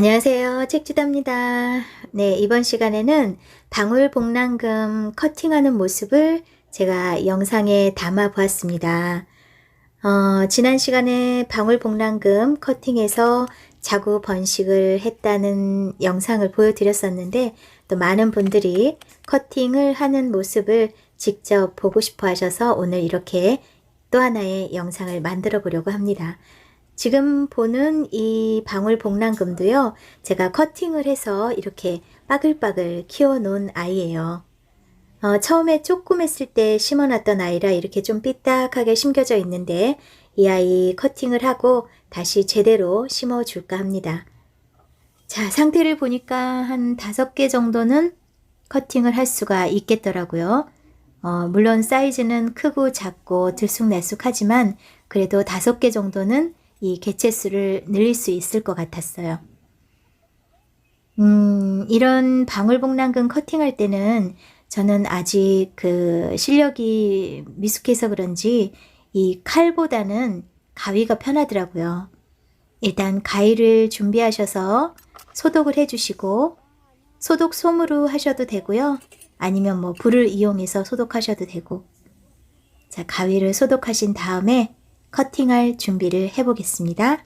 안녕하세요. 책주다입니다. 네, 이번 시간에는 방울복랑금 커팅하는 모습을 제가 영상에 담아 보았습니다. 지난 시간에 방울복랑금 커팅해서 자구 번식을 했다는 영상을 보여드렸었는데 또 많은 분들이 커팅을 하는 모습을 직접 보고 싶어 하셔서 오늘 이렇게 또 하나의 영상을 만들어 보려고 합니다. 지금 보는 이 방울복랑금도요, 제가 커팅을 해서 이렇게 빠글빠글 키워 놓은 아이예요. 처음에 조금 했을 때 심어놨던 아이라 이렇게 좀 삐딱하게 심겨져 있는데 이 아이 커팅을 하고 다시 제대로 심어줄까 합니다. 자, 상태를 보니까 한 5개 정도는 커팅을 할 수가 있겠더라고요. 물론 사이즈는 크고 작고 들쑥날쑥하지만 그래도 5개 정도는 이 개체수를 늘릴 수 있을 것 같았어요. 이런 방울복랑금 커팅할 때는 저는 아직 그 실력이 미숙해서 그런지 이 칼보다는 가위가 편하더라고요. 일단 가위를 준비하셔서 소독을 해주시고 소독 솜으로 하셔도 되고요. 아니면 뭐 불을 이용해서 소독하셔도 되고. 자, 가위를 소독하신 다음에 커팅할 준비를 해보겠습니다.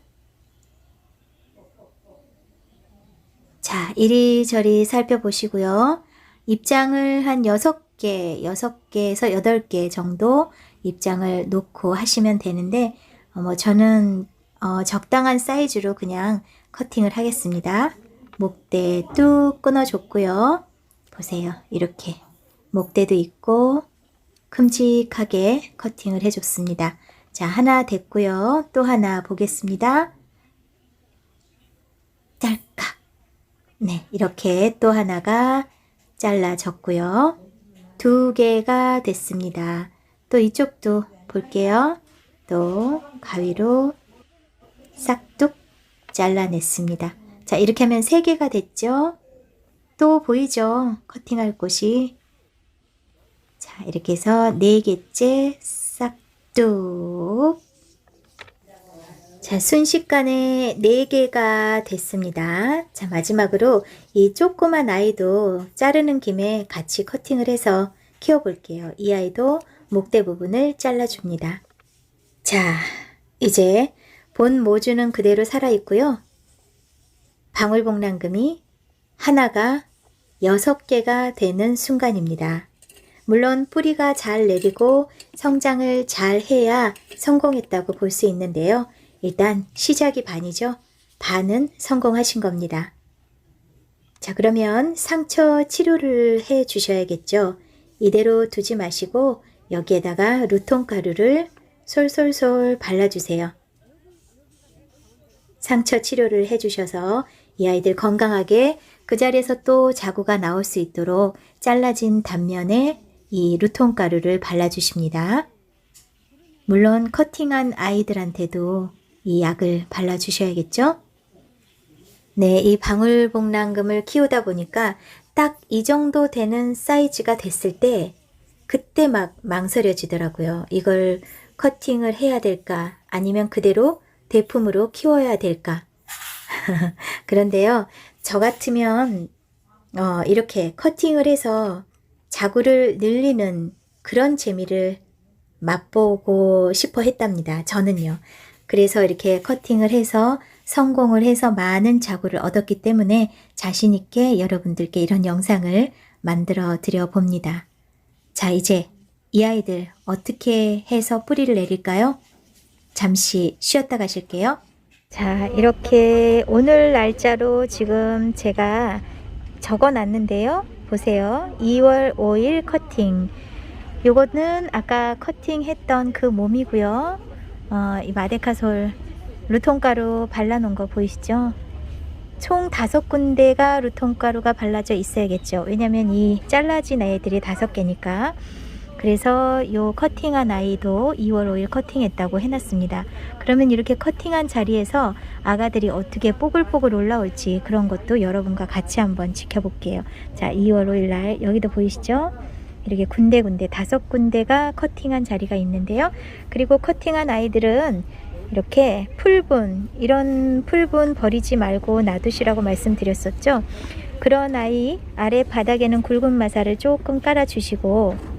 자, 이리저리 살펴보시고요. 입장을 한 6개에서 8개 정도 입장을 놓고 하시면 되는데 저는 적당한 사이즈로 그냥 커팅을 하겠습니다. 목대 뚝 끊어줬고요. 보세요. 이렇게 목대도 있고 큼직하게 커팅을 해줬습니다. 자, 하나 됐고요. 또 하나 보겠습니다. 짤깍. 네, 이렇게 또 하나가 잘라졌고요. 2개가 됐습니다. 또 이쪽도 볼게요. 또 가위로 싹둑 잘라냈습니다. 자, 이렇게 하면 3개가 됐죠? 또 보이죠? 커팅할 곳이. 자, 이렇게 해서 4개째 싹둑. 자, 순식간에 4개가 됐습니다. 자, 마지막으로 이 조그만 아이도 자르는 김에 같이 커팅을 해서 키워볼게요. 이 아이도 목대 부분을 잘라줍니다. 자, 이제 본 모주는 그대로 살아있고요. 방울복랑금이 하나가 6개가 되는 순간입니다. 물론 뿌리가 잘 내리고 성장을 잘 해야 성공했다고 볼 수 있는데요. 일단 시작이 반이죠. 반은 성공하신 겁니다. 자, 그러면 상처 치료를 해 주셔야겠죠. 이대로 두지 마시고 여기에다가 루톤가루를 솔솔솔 발라주세요. 상처 치료를 해 주셔서 이 아이들 건강하게 그 자리에서 또 자구가 나올 수 있도록 잘라진 단면에 이 루톤가루를 발라주십니다. 물론 커팅한 아이들한테도 이 약을 발라주셔야겠죠? 네, 이 방울복랑금을 키우다 보니까 딱 이 정도 되는 사이즈가 됐을 때 그때 막 망설여지더라고요. 이걸 커팅을 해야 될까? 아니면 그대로 대품으로 키워야 될까? 그런데요, 저 같으면 이렇게 커팅을 해서 자구를 늘리는 그런 재미를 맛보고 싶어 했답니다. 저는요. 그래서 이렇게 커팅을 해서 성공을 해서 많은 자구를 얻었기 때문에 자신 있게 여러분들께 이런 영상을 만들어 드려 봅니다. 자, 이제 이 아이들 어떻게 해서 뿌리를 내릴까요? 잠시 쉬었다 가실게요. 자, 이렇게 오늘 날짜로 지금 제가 적어 놨는데요. 보세요. 2월 5일 커팅. 요거는 아까 커팅했던 그 몸이고요. 이 마데카솔 루톤가루 발라놓은 거 보이시죠? 총 5군데가 루톤가루가 발라져 있어야겠죠. 왜냐면 이 잘라진 애들이 5개니까. 그래서 요 커팅한 아이도 2월 5일 커팅했다고 해놨습니다. 그러면 이렇게 커팅한 자리에서 아가들이 어떻게 뽀글뽀글 올라올지 그런 것도 여러분과 같이 한번 지켜볼게요. 자, 2월 5일 날 여기도 보이시죠? 이렇게 군데군데 5군데가 커팅한 자리가 있는데요. 그리고 커팅한 아이들은 이렇게 풀분, 이런 풀분 버리지 말고 놔두시라고 말씀드렸었죠. 그런 아이 아래 바닥에는 굵은 마사를 조금 깔아주시고,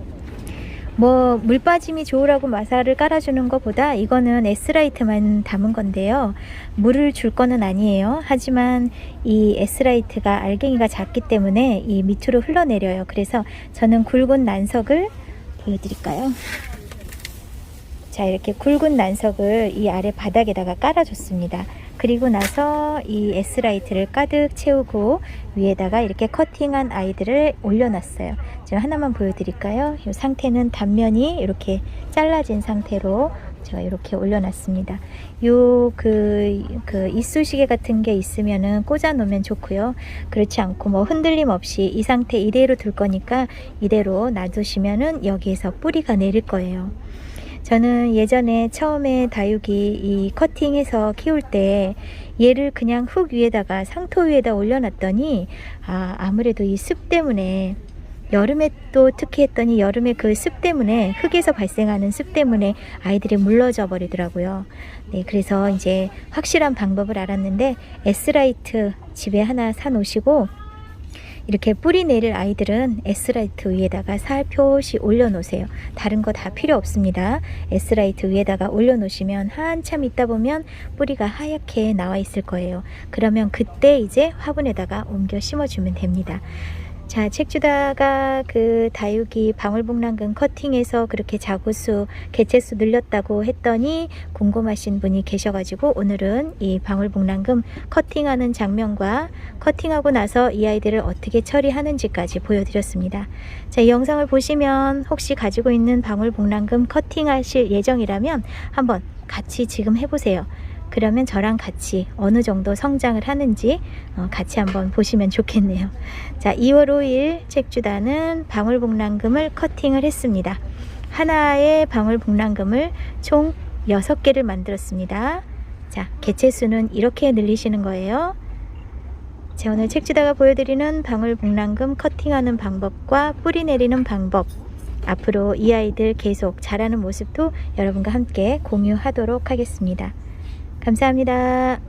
뭐 물 빠짐이 좋으라고 마사를 깔아주는 것보다 이거는 S라이트만 담은 건데요, 물을 줄 거는 아니에요. 하지만 이 S라이트가 알갱이가 작기 때문에 이 밑으로 흘러내려요. 그래서 저는 굵은 난석을 보여드릴까요? 자, 이렇게 굵은 난석을 이 아래 바닥에다가 깔아줬습니다. 그리고 나서 이 S라이트를 가득 채우고 위에다가 이렇게 커팅한 아이들을 올려놨어요. 제가 하나만 보여드릴까요? 이 상태는 단면이 이렇게 잘라진 상태로 제가 이렇게 올려놨습니다. 요 이쑤시개 같은 게 있으면은 꽂아 놓으면 좋고요. 그렇지 않고 뭐 흔들림 없이 이 상태 이대로 둘 거니까 이대로 놔두시면은 여기에서 뿌리가 내릴 거예요. 저는 예전에 처음에 다육이 이 커팅해서 키울 때 얘를 그냥 흙 위에다가 상토 위에다 올려놨더니 아무래도 이 습 때문에, 여름에 또 특히 했더니 여름에 그 습 때문에, 흙에서 발생하는 습 때문에 아이들이 물러져 버리더라고요. 네, 그래서 이제 확실한 방법을 알았는데 S라이트 집에 하나 사 놓으시고 이렇게 뿌리 내릴 아이들은 S라이트 위에다가 살포시 올려놓으세요. 다른 거 다 필요 없습니다. S라이트 위에다가 올려놓으시면 한참 있다 보면 뿌리가 하얗게 나와 있을 거예요. 그러면 그때 이제 화분에다가 옮겨 심어주면 됩니다. 자, 책 주다가 그 다육이 방울복랑금 커팅해서 그렇게 자구수, 개체수 늘렸다고 했더니 궁금하신 분이 계셔가지고 오늘은 이 방울복랑금 커팅하는 장면과 커팅하고 나서 이 아이들을 어떻게 처리하는지까지 보여드렸습니다. 자, 이 영상을 보시면 혹시 가지고 있는 방울복랑금 커팅하실 예정이라면 한번 같이 지금 해보세요. 그러면 저랑 같이 어느 정도 성장을 하는지 같이 한번 보시면 좋겠네요. 자, 2월 5일 책주다는 방울복랑금을 커팅을 했습니다. 하나의 방울복랑금을 총 6개를 만들었습니다. 자, 개체수는 이렇게 늘리시는 거예요. 자, 오늘 책주다가 보여드리는 방울복랑금 커팅하는 방법과 뿌리 내리는 방법, 앞으로 이 아이들 계속 자라는 모습도 여러분과 함께 공유하도록 하겠습니다. 감사합니다.